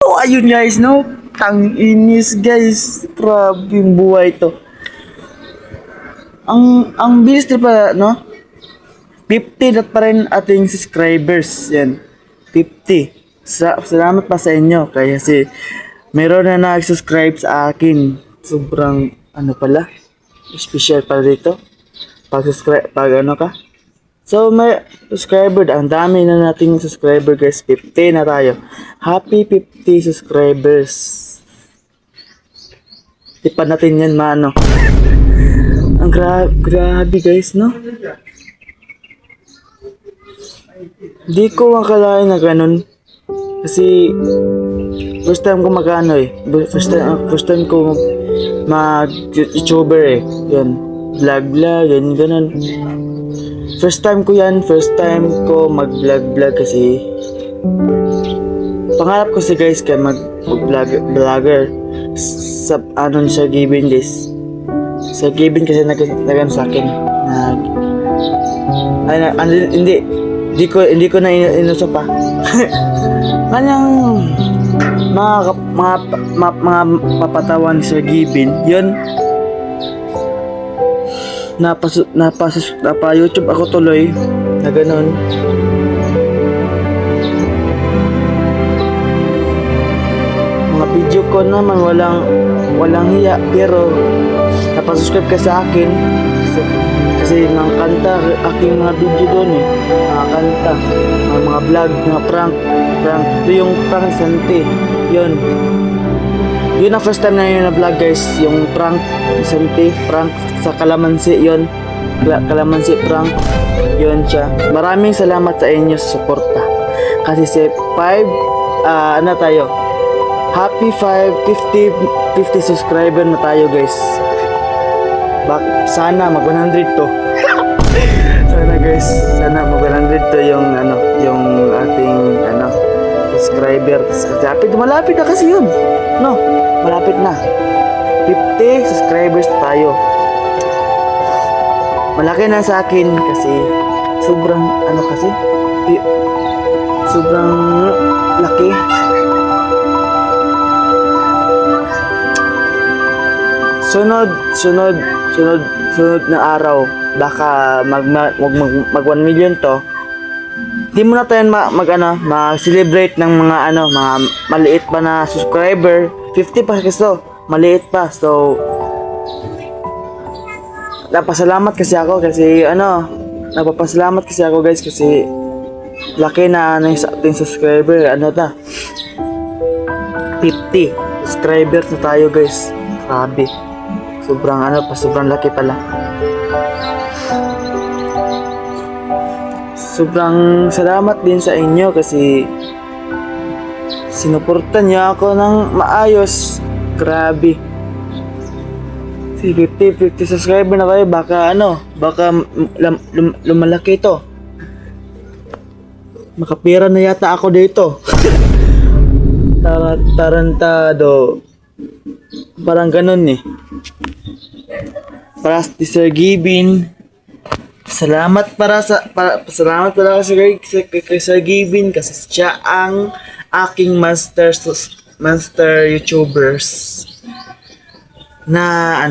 So, ayun guys, no? Tang inis guys. Grabe yung buhay to. Ang bilis din pa, no? 50 na pa rin ating subscribers. Yan. 50. Salamat pa sa inyo. Kaya meron na nag-subscribe sa akin. Sobrang, ano pala? Special pala dito. Pag-subscribe, ka. So, may subscriber. Ang dami na nating subscriber guys. 50 na tayo. Happy 50 subscribers. Tipan natin yan, mano. Ang grabe guys, no? Di ko akalain na ganun. Kasi first time ko mag-ano eh. First time ko mag-YouTuber eh. Yan. Vlog, ganun. First time ko mag-vlog kasi pangarap ko guys kaya mag-vlogger sa sa Gibin guys. Sa Gibin kasi nagano sa akin. Hindi ko na inuso pa. Kanyang mga papatawan sa Gibin, yun. Napa YouTube ako tuloy na ganun. Mga video ko naman walang hiya, pero napasubscribe ka sa akin kasi mga kanta aking mga video doon eh. Mga kanta, mga vlog, mga prank. Ito yung prank Santi. Yun ang first time na yun na vlog guys. Yung prank Santi, prank sa Kalamansi. Yun, Kalamansi prank. Yun siya. Maraming salamat sa inyo sa suporta. Kasi ano tayo, happy 50 subscriber na tayo guys. Sana mag 100 to. Sana mag 100 to yung ating subscribers. Kasi malapit na kasi yun. No, malapit na. 50 subscribers tayo. Malaki na sa akin kasi sobrang sobrang laki. Sunod na araw baka mag 1 million to. Di mo na tayo mag-celebrate ng mga mga maliit pa na subscriber. 50 pa kasi to, maliit pa. So napasalamat kasi ako guys kasi laki na yung ating subscriber. 50 subscribers na tayo guys. Grabe. Sobrang laki pala. Sobrang salamat din sa inyo kasi sinuportan niyo ako ng maayos. Grabe. 50 subscriber na tayo. Baka lumalaki ito. Makapira na yata ako dito. Tarantado. Parang ganun eh. Para sa Sir Gibin. Salamat pala kay Sir Gibin kasi siya ang aking master YouTubers na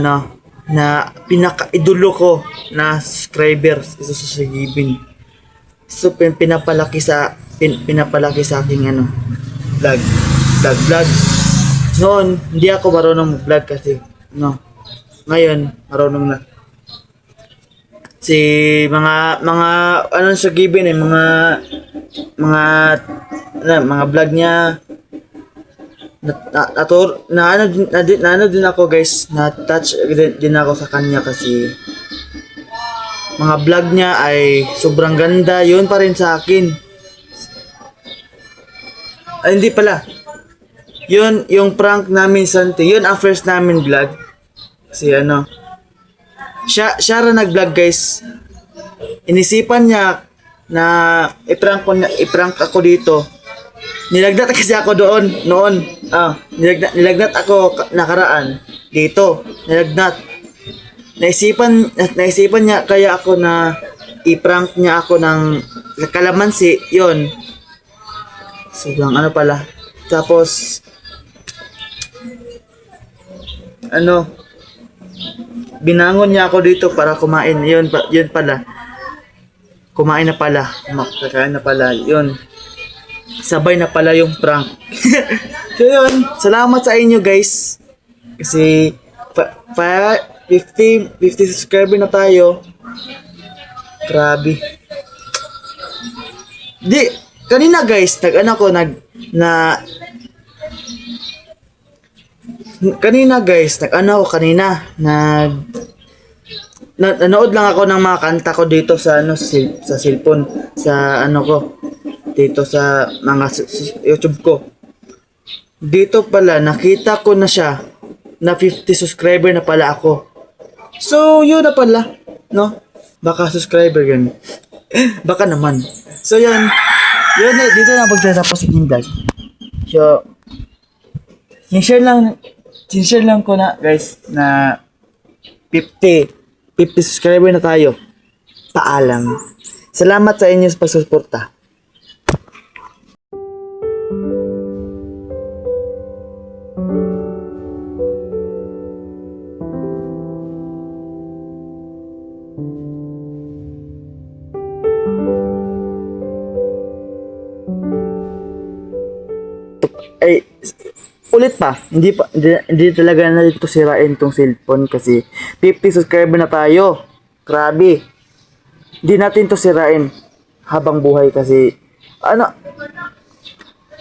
pinaka-idolo ko na subscribers isa sa Sir Gibin. So pinapalaki sa aking vlog. Noon hindi ako marunong mag-vlog kasi ngayon marunong na. Mga sa Gibin mga vlog niya din ako guys, na touch din ako sa kanya kasi mga vlog niya ay sobrang ganda. Yun pa rin sa akin. Ay, hindi pala. Yun yung prank namin Santi. Yun ang first namin vlog. Kasi siya rin nag-vlog guys. Inisipan niya na i-prank ako dito. Nilagnat kasi ako noon. Nilagnat ako nakaraan dito. Nilagnat. Naisipan niya kaya ako na i-prank niya ako ng kalamansi, yun. So lang, ano pala. Tapos, ano, binangon niya ako dito para kumain. Yun, yun pala. Kumain na pala. Kakain na pala. Yun. Sabay na pala yung prank. So yun, salamat sa inyo guys. Kasi, 50 subscriber na tayo. Grabe. Di, kanina guys, nanood lang ako ng mga kanta ko dito sa ano sa cellphone, sa ano ko dito sa mga YouTube ko. Dito pala nakita ko na siya na 50 subscriber na pala ako. So, yun na pala, no? Baka subscriber yun. Baka naman. So, yun. Yun na, dito na pagtatapos sa vlog. So, sinshare lang ko na, guys, na 50 subscriber na tayo. Paalam. Salamat sa inyo sa pagsuporta. Ay, ulit pa, hindi talaga na dito sirain tong cellphone kasi 50 subscriber na tayo. Grabe. Hindi natin to sirain habang buhay kasi ano,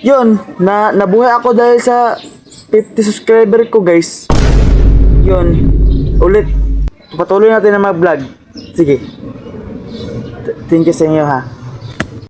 yun, nabuhay ako dahil sa 50 subscriber ko guys. Yun, ulit, patuloy natin na mag-vlog. Sige. Thank you sa inyo ha.